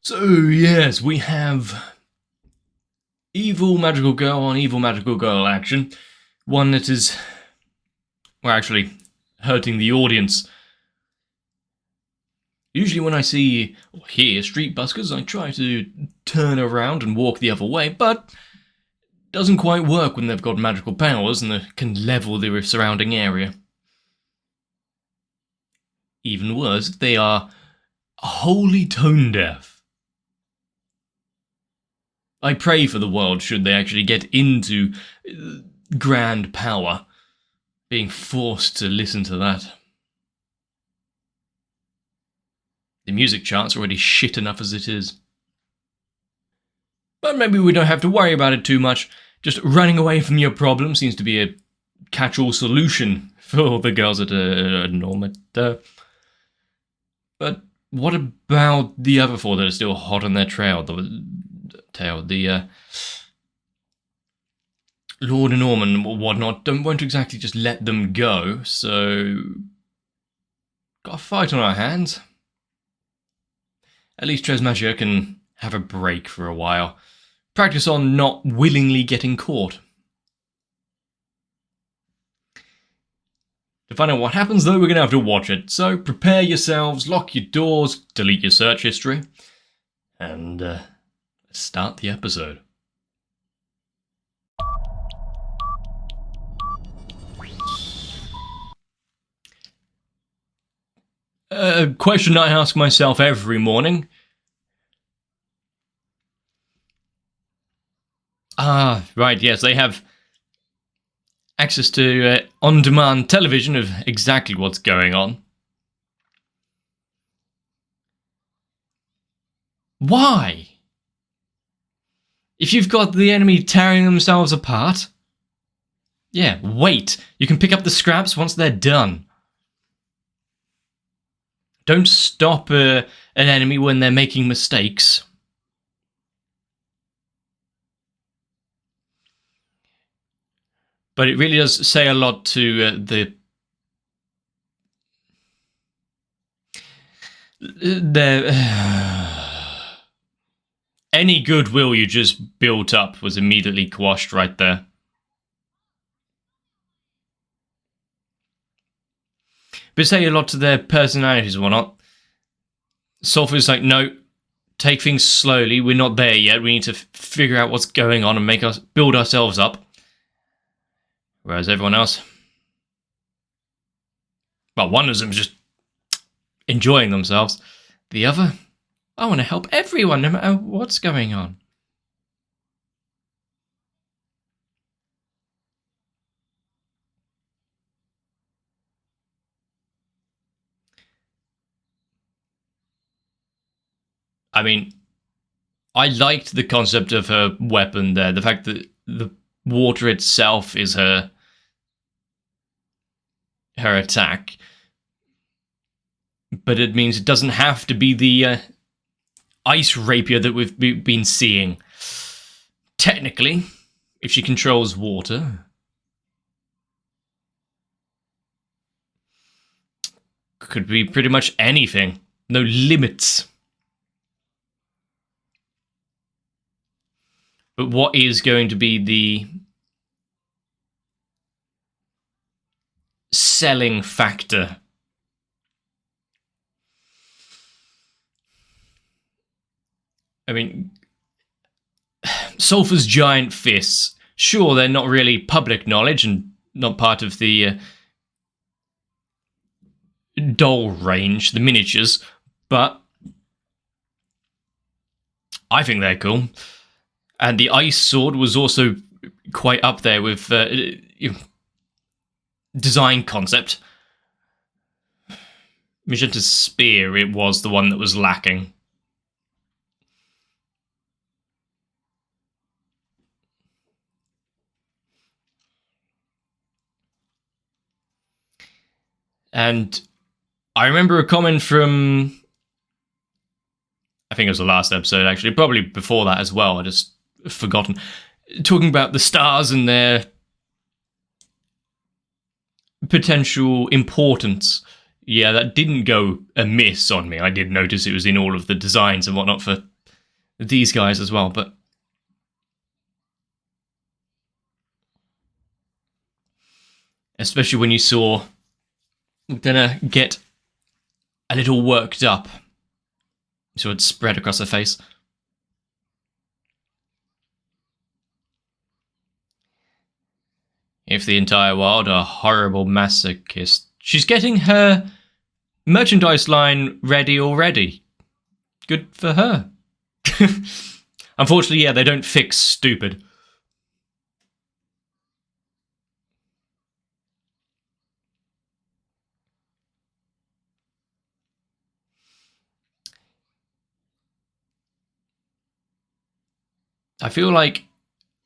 So, yes, we have evil magical girl on evil magical girl action. One that is, well, actually, hurting the audience. Usually when I see or hear street buskers, I try to turn around and walk the other way, but it doesn't quite work when they've got magical powers and can level the surrounding area. Even worse, they are wholly tone deaf. I pray for the world should they actually get into grand power, being forced to listen to that. The music chart's already shit enough as it is. But maybe we don't have to worry about it too much. Just running away from your problem seems to be a catch-all solution for all the girls at Norma. But what about the other four that are still hot on their trail? The Lord and Norman and whatnot won't exactly just let them go, so got a fight on our hands. At least Tresmagia can have a break for a while. Practice on not willingly getting caught. To find out what happens, though, we're going to have to watch it. So prepare yourselves, lock your doors, delete your search history, and let's start the episode. A question I ask myself every morning. Right, yes, they have access to on-demand television of exactly what's going on. Why? If you've got the enemy tearing themselves apart, yeah, wait. You can pick up the scraps once they're done. Don't stop an enemy when they're making mistakes. But it really does say a lot to any goodwill you just built up was immediately quashed right there. But say a lot to their personalities and whatnot. Sulphur's like, no, take things slowly. We're not there yet. We need to figure out what's going on and build ourselves up. Whereas everyone else, well, one of them is just enjoying themselves. The other, I want to help everyone no matter what's going on. I mean, I liked the concept of her weapon there. The fact that the water itself is her attack. But it means it doesn't have to be the ice rapier that we've been seeing. Technically, if she controls water, could be pretty much anything. No limits. But what is going to be the selling factor? I mean, Sulphur's giant fists, sure, they're not really public knowledge and not part of the doll range, the miniatures, but I think they're cool. And the ice sword was also quite up there with design concept. Magenta's spear, it was the one that was lacking. And I remember a comment from, I think it was the last episode actually, probably before that as well, I just forgotten, talking about the stars and their potential importance. Yeah, that didn't go amiss on me. I did notice it was in all of the designs and whatnot for these guys as well, but especially when you saw Dana get a little worked up, so it spread across her face. If the entire world are horrible masochists, she's getting her merchandise line ready already. Good for her. Unfortunately, yeah, they don't fix stupid. I feel like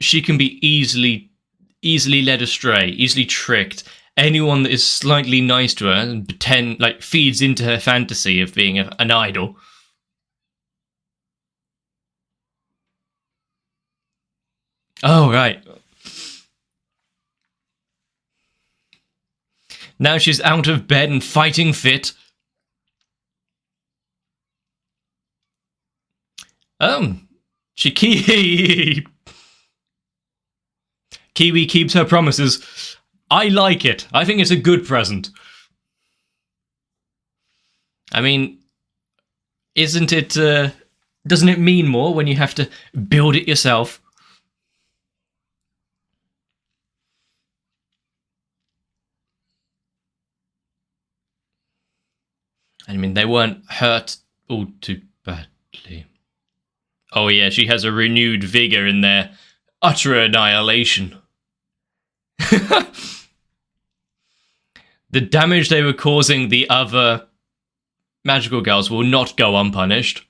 she can be easily led astray, easily tricked. Anyone that is slightly nice to her and pretend, like, feeds into her fantasy of being an idol. Oh, right. Now she's out of bed and fighting fit. She Kiwi keeps her promises. I like it. I think it's a good present. I mean, isn't it, doesn't it mean more when you have to build it yourself? I mean, they weren't hurt all too badly. Oh yeah, she has a renewed vigor in their utter annihilation. The damage they were causing the other magical girls will not go unpunished.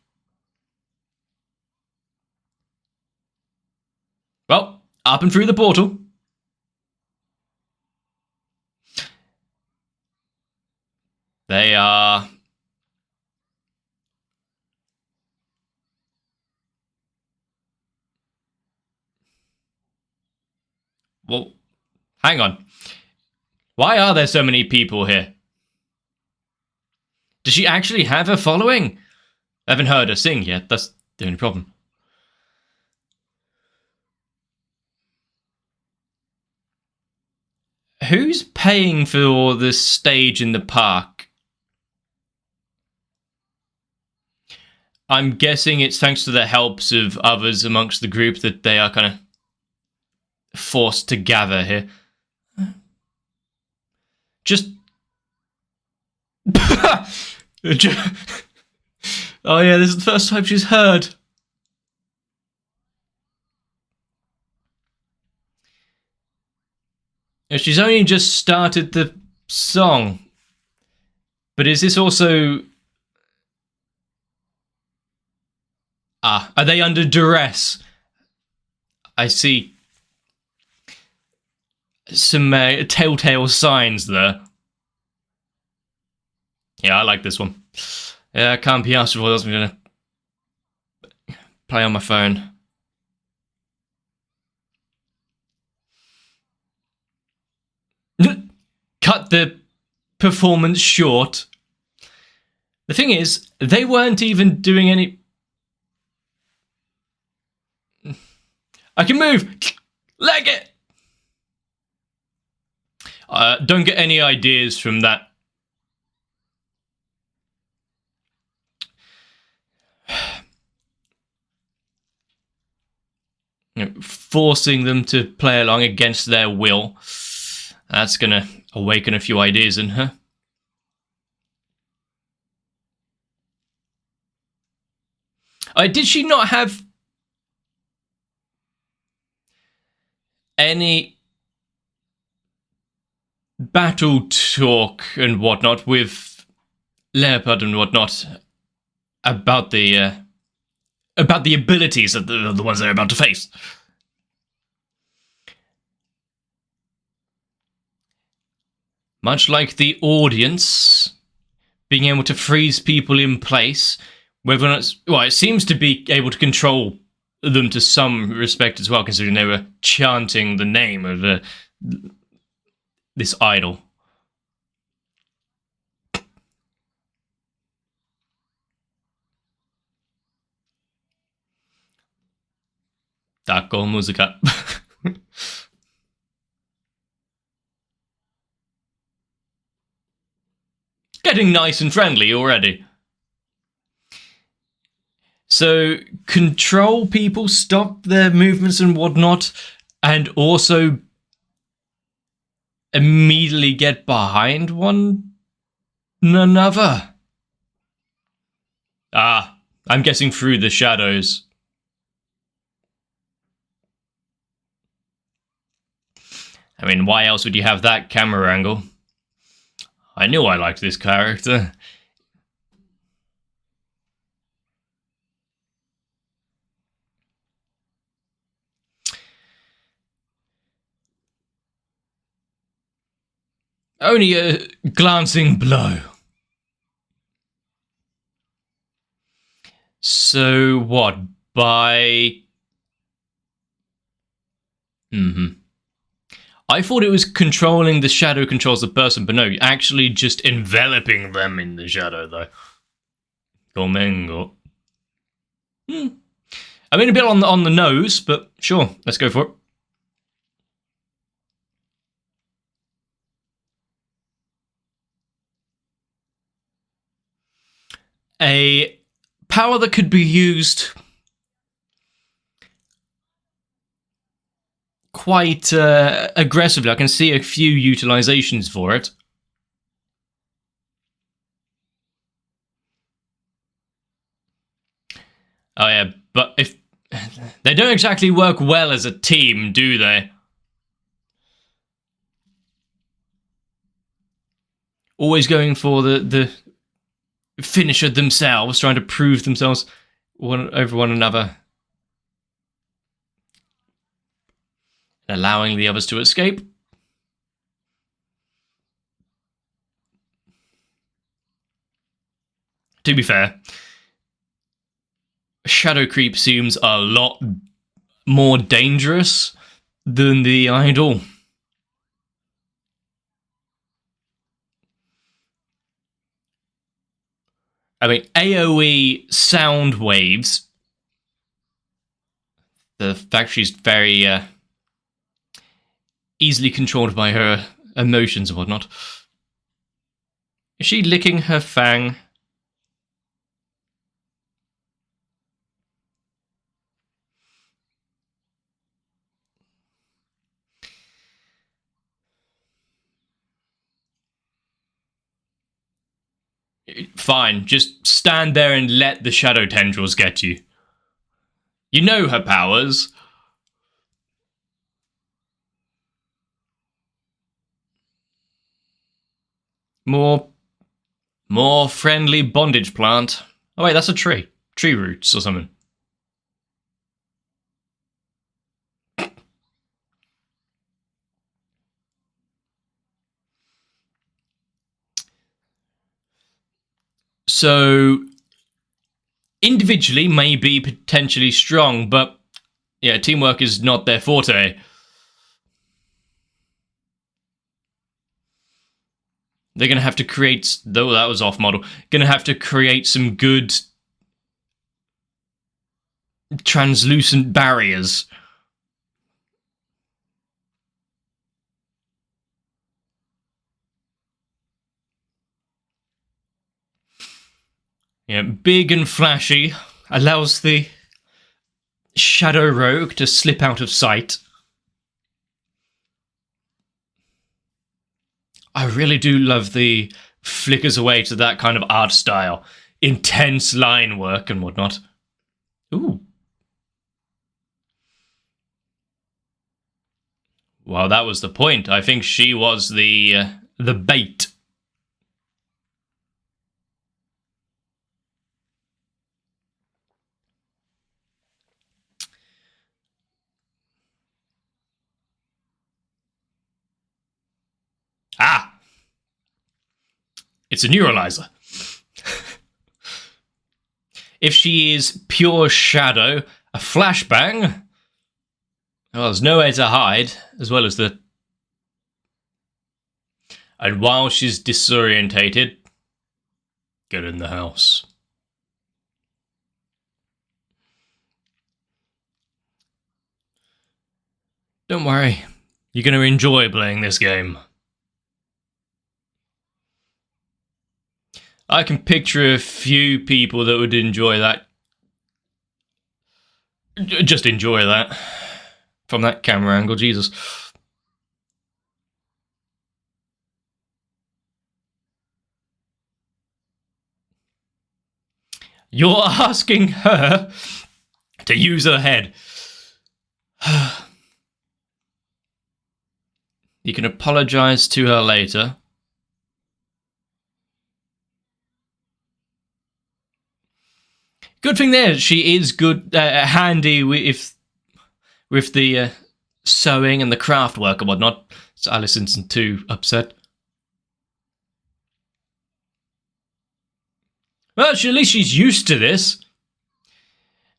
Well, up and through the portal. They are... Well, hang on. Why are there so many people here? Does she actually have a following? I haven't heard her sing yet, that's the only problem. Who's paying for the stage in the park? I'm guessing it's thanks to the helps of others amongst the group that they are kind of forced to gather here. Just... Oh yeah, this is the first time she's heard. She's only just started the song. But is this also... Ah, are they under duress? I see some telltale signs there. Yeah, I like this one. Yeah, I can't be asked for what else I'm gonna play on my phone. Cut the performance short. The thing is, they weren't even doing any... I can move! Leg it! Don't get any ideas from that. Forcing them to play along against their will. That's gonna awaken a few ideas in her. Did she not have any battle talk and whatnot with Leopard and whatnot about the abilities of the ones they're about to face? Much like the audience being able to freeze people in place, whether or not it seems to be able to control them to some respect as well, considering they were chanting the name of this idol. Taco musica. Getting nice and friendly already. So, control people, stop their movements and whatnot, and also immediately get behind one another. Ah, I'm guessing through the shadows. I mean, why else would you have that camera angle? I knew I liked this character. Only a glancing blow. So what? By... I thought it was controlling the shadow controls the person, but no, actually just enveloping them in the shadow, though. Domingo. I mean, a bit on the nose, but sure, let's go for it. A power that could be used quite aggressively. I can see a few utilizations for it. Oh yeah, but if they don't exactly work well as a team, do they? Always going for the finisher themselves, trying to prove themselves over one another. Allowing the others to escape. To be fair, shadow creep seems a lot more dangerous than the idol. I mean, AoE sound waves. The fact she's very easily controlled by her emotions and whatnot. Is she licking her fang? Fine, just stand there and let the shadow tendrils get you. You know her powers. More friendly bondage plant. Oh wait, that's a tree. Tree roots or something. So, individually may be potentially strong, but yeah, teamwork is not their forte. They're gonna have to create, though that was off model, gonna have to create some good translucent barriers. Yeah, big and flashy, allows the shadow rogue to slip out of sight. I really do love the flickers away to that kind of art style. Intense line work and whatnot. Ooh. Well, that was the point. I think she was the bait. Ah! It's a neuralizer. If she is pure shadow, a flashbang, well, there's nowhere to hide, as well as the... And while she's disorientated, get in the house. Don't worry, you're going to enjoy playing this game. I can picture a few people that would enjoy that. Just enjoy that. From that camera angle, Jesus. You're asking her to use her head. You can apologize to her later. Good thing there, she is good, handy with the sewing and the craft work and whatnot. So Alice isn't too upset. Well, at least she's used to this.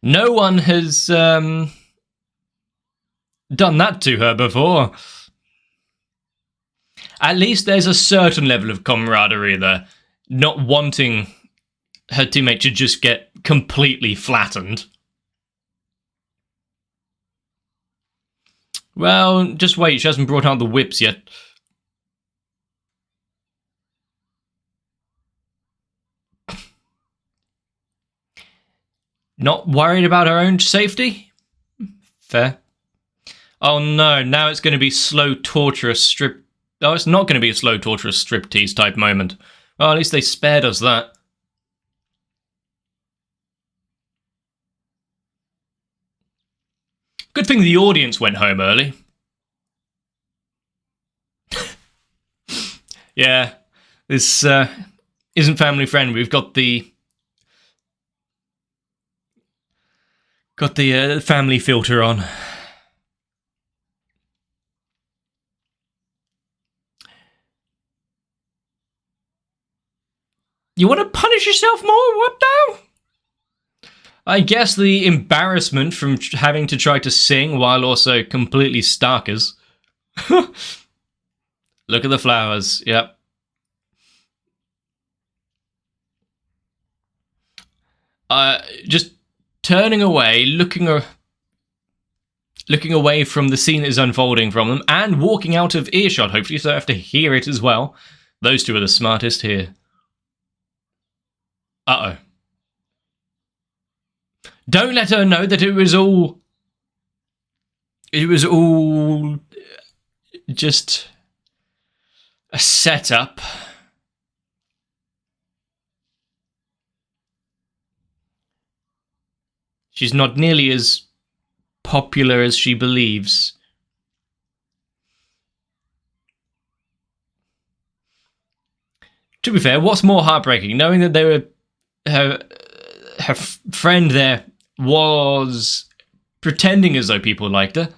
No one has done that to her before. At least there's a certain level of camaraderie there. Not wanting her teammate to just get completely flattened. Well, just wait, she hasn't brought out the whips yet. Not worried about her own safety? Fair. Oh no, now it's going to be slow, torturous strip... Oh, it's not going to be a slow, torturous striptease type moment. Well, at least they spared us that. Good thing the audience went home early. Yeah, this isn't family friendly. We've got the family filter on. You want to punish yourself more? What now? I guess the embarrassment from having to try to sing while also completely starkers. Look at the flowers, yep. Just turning away, looking away from the scene that is unfolding from them, and walking out of earshot, hopefully, so I have to hear it as well. Those two are the smartest here. Uh-oh. Don't let her know that it was all just a setup. She's not nearly as popular as she believes. To be fair, what's more heartbreaking? Knowing that they were her friend there was pretending as though people liked her,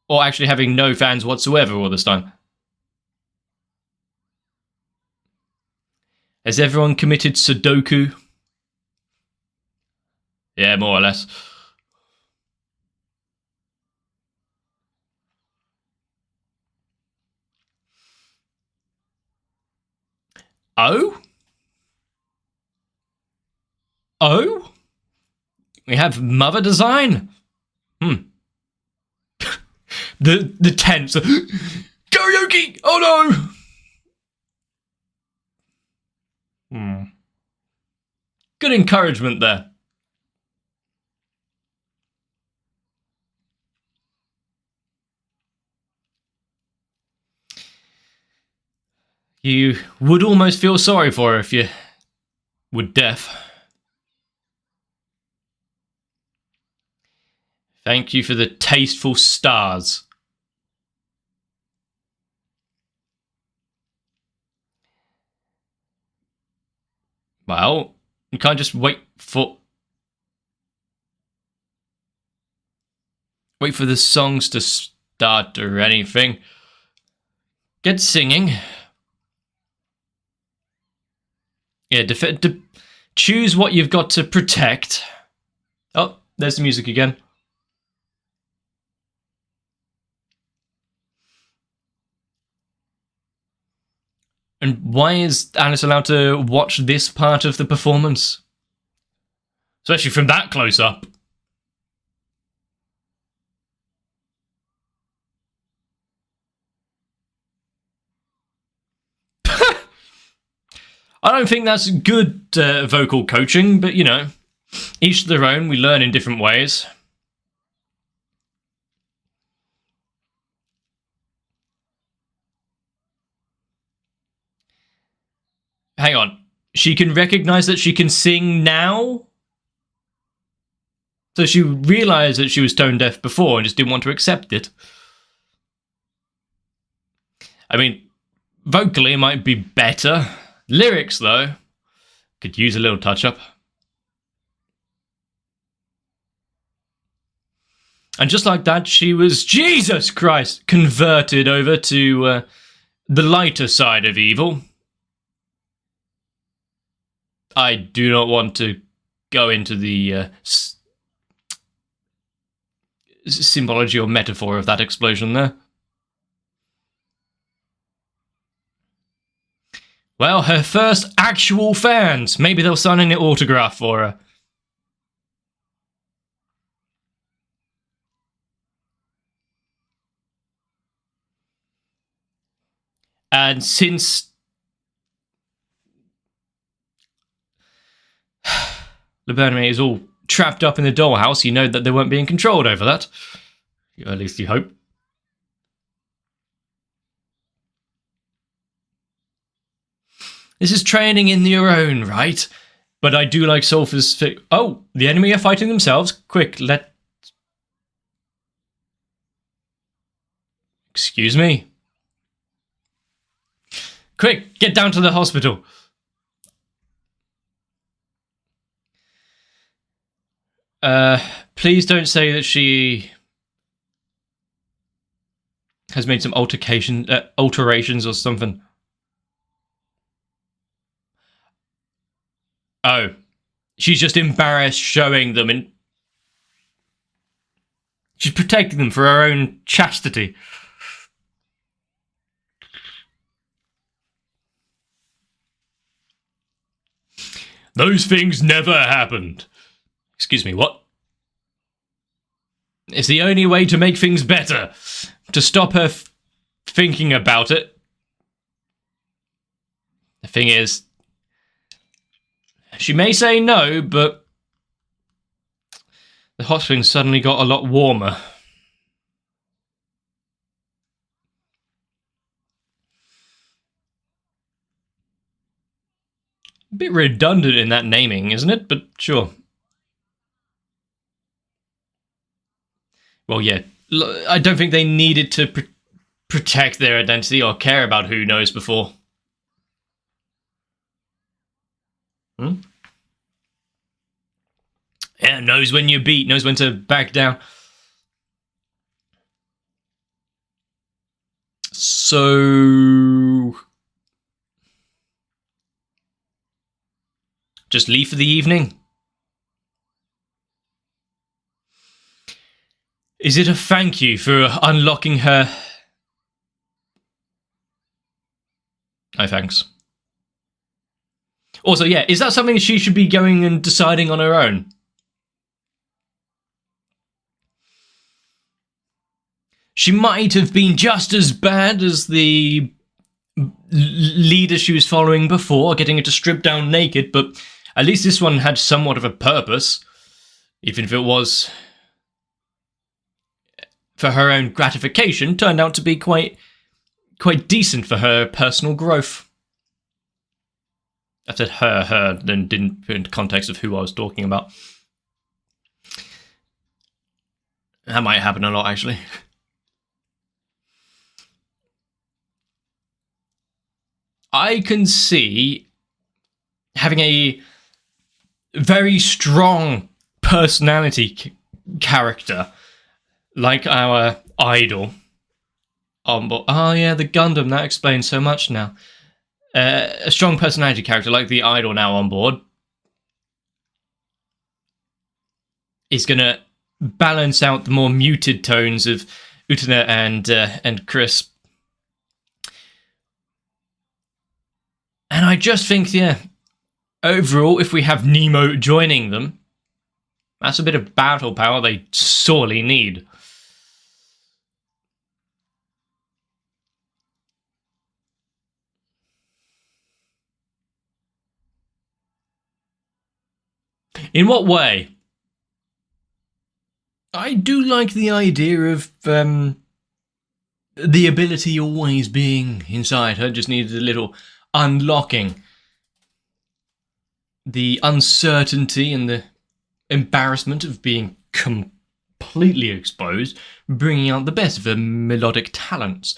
or actually having no fans whatsoever all this time. Has everyone committed Sudoku? Yeah, more or less. Oh? Oh? We have mother design? The tense. Karaoke! Oh no! Good encouragement there. You would almost feel sorry for her if you were deaf. Thank you for the tasteful stars. Well, you can't just wait for the songs to start or anything. Get singing. Yeah, choose what you've got to protect. Oh, there's the music again. And why is Alice allowed to watch this part of the performance? Especially from that close up. I don't think that's good vocal coaching, but you know, each to their own. We learn in different ways. Hang on. She can recognize that she can sing now? So she realized that she was tone deaf before and just didn't want to accept it. I mean, vocally it might be better. Lyrics, though, could use a little touch-up. And just like that, she was, Jesus Christ, converted over to the lighter side of evil. I do not want to go into the symbology or metaphor of that explosion there. Well, her first actual fans. Maybe they'll sign an autograph for her. And since Liberme is all trapped up in the dollhouse, you know that they weren't being controlled over that. At least you hope. This is training in your own right, but I do like Sulphur's oh, the enemy are fighting themselves. Quick, Excuse me. Quick, get down to the hospital. Please don't say that she has made some alterations or something. Oh, she's just embarrassed showing them, and she's protecting them for her own chastity. Those things never happened. Excuse me, what? It's the only way to make things better. To stop her thinking about it. The thing is, she may say no, but the hot springs suddenly got a lot warmer. A bit redundant in that naming, isn't it? But sure. Well, yeah. I don't think they needed to protect their identity or care about who knows before. Yeah, knows when you're beat, knows when to back down. So... just leave for the evening? Is it a thank you for unlocking her? No thanks. Also, yeah, is that something she should be going and deciding on her own? She might have been just as bad as the leader she was following before, getting her to strip down naked, but at least this one had somewhat of a purpose, even if it was for her own gratification. Turned out to be quite decent for her personal growth. I said her, then didn't put into context of who I was talking about. That might happen a lot, actually. I can see having a very strong personality character like our idol on board. Oh yeah, the Gundam, that explains so much now. A strong personality character like the idol now on board is gonna balance out the more muted tones of Utena and Chris. And I just think, yeah, overall, if we have Nemo joining them, that's a bit of battle power they sorely need. In what way? I do like the idea of the ability always being inside her, just needed a little unlocking. The uncertainty and the embarrassment of being completely exposed, bringing out the best of her melodic talents.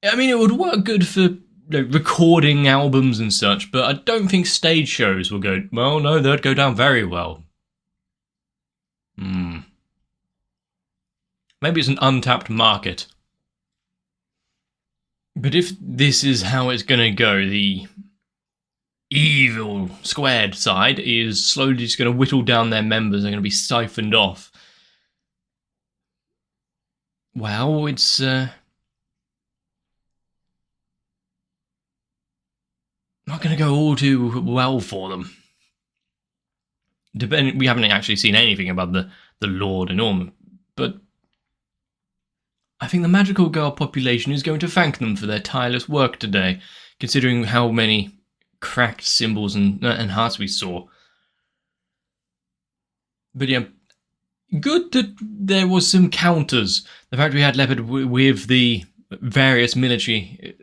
I mean, it would work good for recording albums and such, but I don't think stage shows will go, well, no, they'd go down very well. Maybe it's an untapped market. But if this is how it's gonna go, the evil squared side is slowly just gonna whittle down their members, they're gonna be siphoned off. Well, it's not gonna go all too well for them. We haven't actually seen anything about the Lord and Orm, but I think the magical girl population is going to thank them for their tireless work today, considering how many cracked symbols and hearts we saw. But yeah, good that there was some counters. The fact we had Leopard with the various military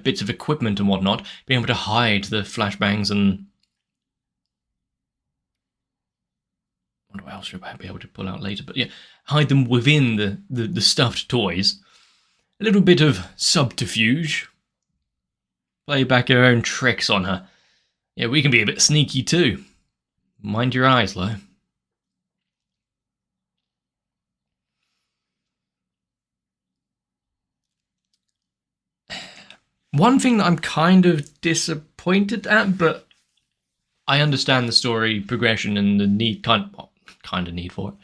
bits of equipment and whatnot, being able to hide the flashbangs and what else should I be able to pull out later? But yeah, hide them within the stuffed toys. A little bit of subterfuge. Play back her own tricks on her. Yeah, we can be a bit sneaky too. Mind your eyes, Lo. One thing that I'm kind of disappointed at, but I understand the story progression and the need, kind of need for it.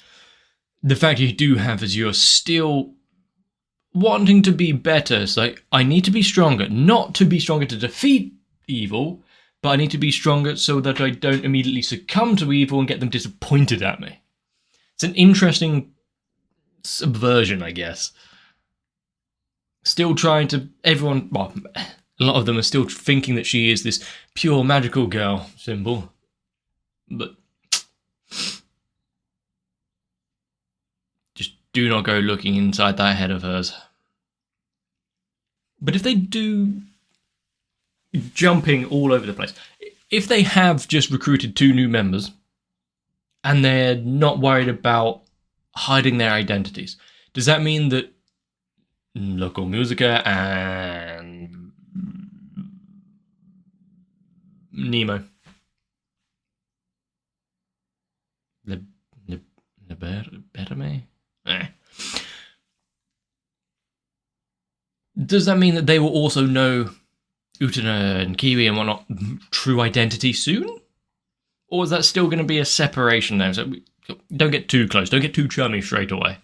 The fact you do have is you're still wanting to be better. So I need to be stronger, not to be stronger to defeat evil, but I need to be stronger so that I don't immediately succumb to evil and get them disappointed at me. It's an interesting subversion, I guess. Still trying to, everyone, well, a lot of them are still thinking that she is this pure magical girl symbol, but just do not go looking inside that head of hers. But if they do jumping all over the place, if they have just recruited 2 new members and they're not worried about hiding their identities, does that mean that Local Musica and Nemo, does that mean that they will also know Utena and Kiwi and whatnot true identity soon? Or is that still going to be a separation there? So don't get too close, don't get too chummy straight away.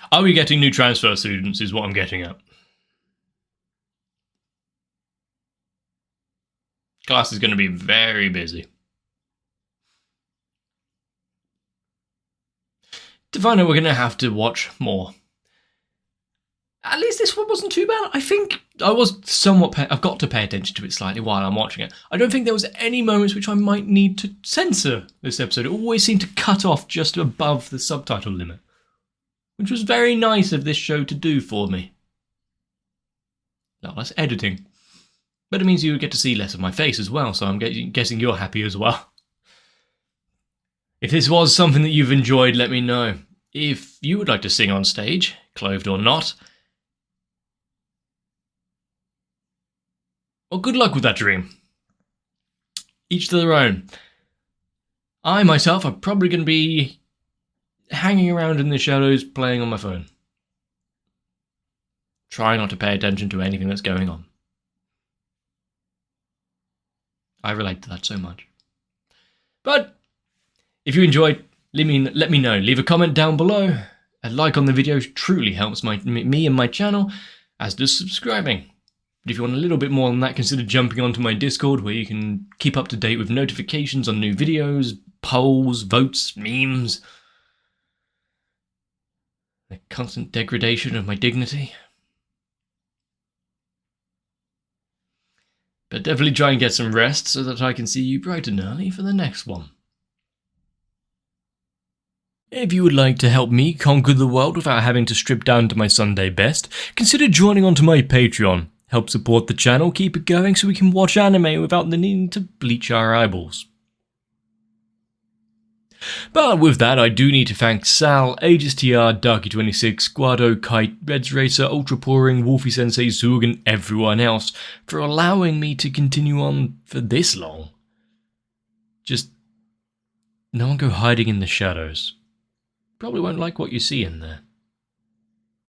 Are we getting new transfer students is what I'm getting at. Class is going to be very busy. To find out, we're going to have to watch more. At least this one wasn't too bad. I think I was somewhat... I've got to pay attention to it slightly while I'm watching it. I don't think there was any moments which I might need to censor this episode. It always seemed to cut off just above the subtitle limit, which was very nice of this show to do for me. No, that's editing. But it means you get to see less of my face as well, so I'm guessing you're happy as well. If this was something that you've enjoyed, let me know. If you would like to sing on stage, clothed or not, well, good luck with that dream. Each to their own. I, myself, are probably going to be hanging around in the shadows playing on my phone. Try not to pay attention to anything that's going on. I relate to that so much. But if you enjoyed, let me know. Leave a comment down below. A like on the video truly helps me and my channel, as does subscribing. But if you want a little bit more than that, consider jumping onto my Discord, where you can keep up to date with notifications on new videos, polls, votes, memes. The constant degradation of my dignity. But definitely try and get some rest so that I can see you bright and early for the next one. If you would like to help me conquer the world without having to strip down to my Sunday best, consider joining onto my Patreon. Help support the channel, keep it going so we can watch anime without the need to bleach our eyeballs. But with that, I do need to thank Sal, AegisTR, Darky26, Guado, Kite, Reds Racer, Ultra Pouring, Wolfie Sensei, Zug, and everyone else for allowing me to continue on for this long. Just no one go hiding in the shadows. Probably won't like what you see in there.